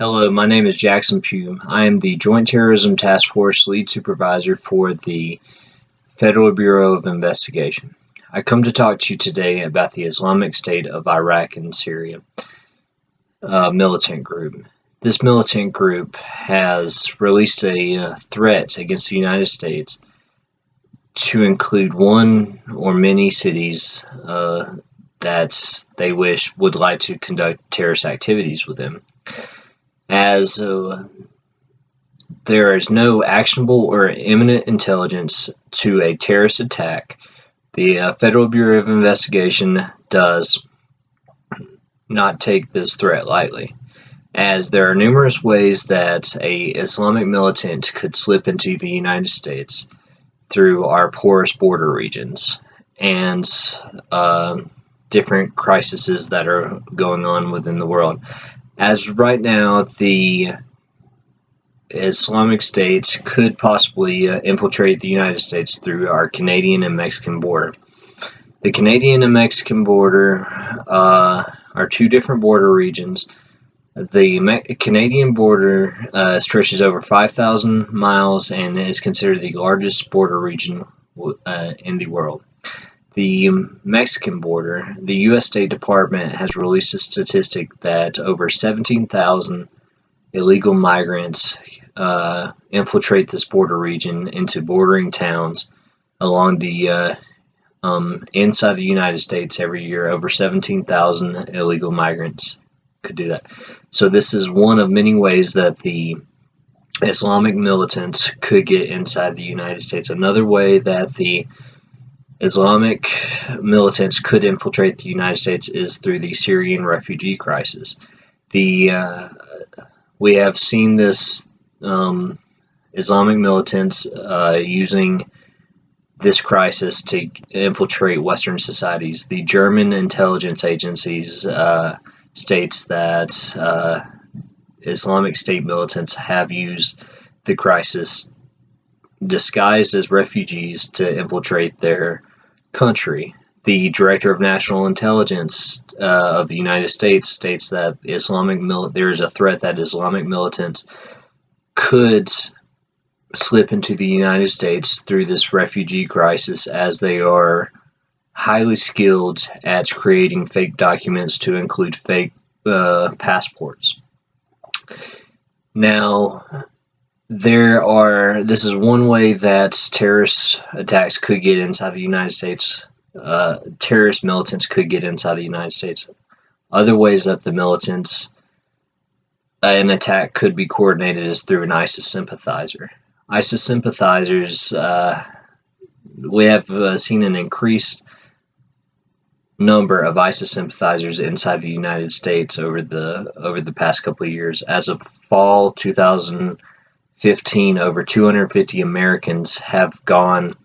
Hello, my name is Jackson Pugh. I am the Joint Terrorism Task Force Lead Supervisor for the Federal Bureau of Investigation. I come to talk to you today about the Islamic State of Iraq and Syria militant group. This militant group has released a threat against the United States to include one or many cities that they would like to conduct terrorist activities with them. As there is no actionable or imminent intelligence to a terrorist attack, the Federal Bureau of Investigation does not take this threat lightly, as there are numerous ways that a Islamic militant could slip into the United States through our porous border regions and different crises that are going on within the world. As right now, the Islamic State could possibly infiltrate the United States through our Canadian and Mexican border. The Canadian and Mexican border are two different border regions. The Canadian border stretches over 5,000 miles and is considered the largest border region in the world. The Mexican border, the U.S. State Department has released a statistic that over 17,000 illegal migrants infiltrate this border region into bordering towns along the inside the United States every year. Over 17,000 illegal migrants could do that. So this is one of many ways that the Islamic militants could get inside the United States. Another way that the Islamic militants could infiltrate the United States is through the Syrian refugee crisis. We have seen this Islamic militants using this crisis to infiltrate Western societies. The German intelligence agencies states that Islamic State militants have used the crisis disguised as refugees to infiltrate their country. The Director of National Intelligence of the United States states that there is a threat that Islamic militants could slip into the United States through this refugee crisis, as they are highly skilled at creating fake documents to include fake passports. Now, this is one way that terrorist attacks could get inside the United States. Terrorist militants could get inside the United States. Other ways that the militants, an attack could be coordinated is through an ISIS sympathizer. ISIS sympathizers, we have seen an increased number of ISIS sympathizers inside the United States over the past couple of years. As of fall 2015, over 250 Americans have gone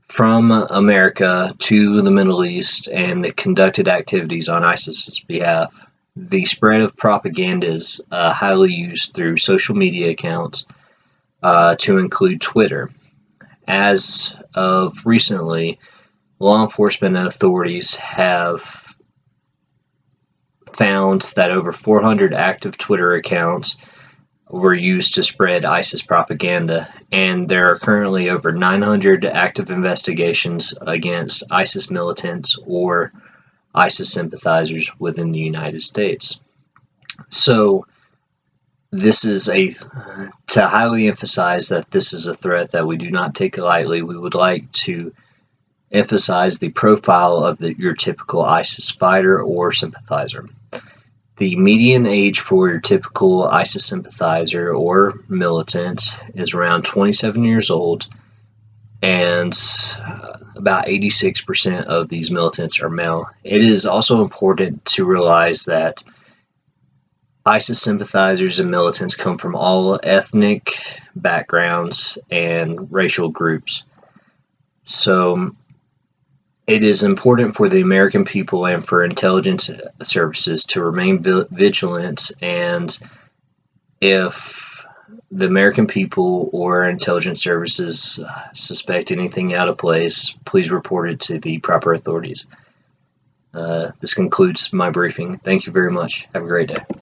from America to the Middle East and conducted activities on ISIS's behalf. The spread of propaganda is highly used through social media accounts, to include Twitter. As of recently, law enforcement authorities have found that over 400 active Twitter accounts were used to spread ISIS propaganda, and there are currently over 900 active investigations against ISIS militants or ISIS sympathizers within the United States. So this is to highly emphasize that this is a threat that we do not take lightly. We would like to emphasize the profile of your typical ISIS fighter or sympathizer. The median age for your typical ISIS sympathizer or militant is around 27 years old, and about 86% of these militants are male. It is also important to realize that ISIS sympathizers and militants come from all ethnic backgrounds and racial groups. So it is important for the American people and for intelligence services to remain vigilant, and if the American people or intelligence services suspect anything out of place, please report it to the proper authorities. This concludes my briefing. Thank you very much. Have a great day.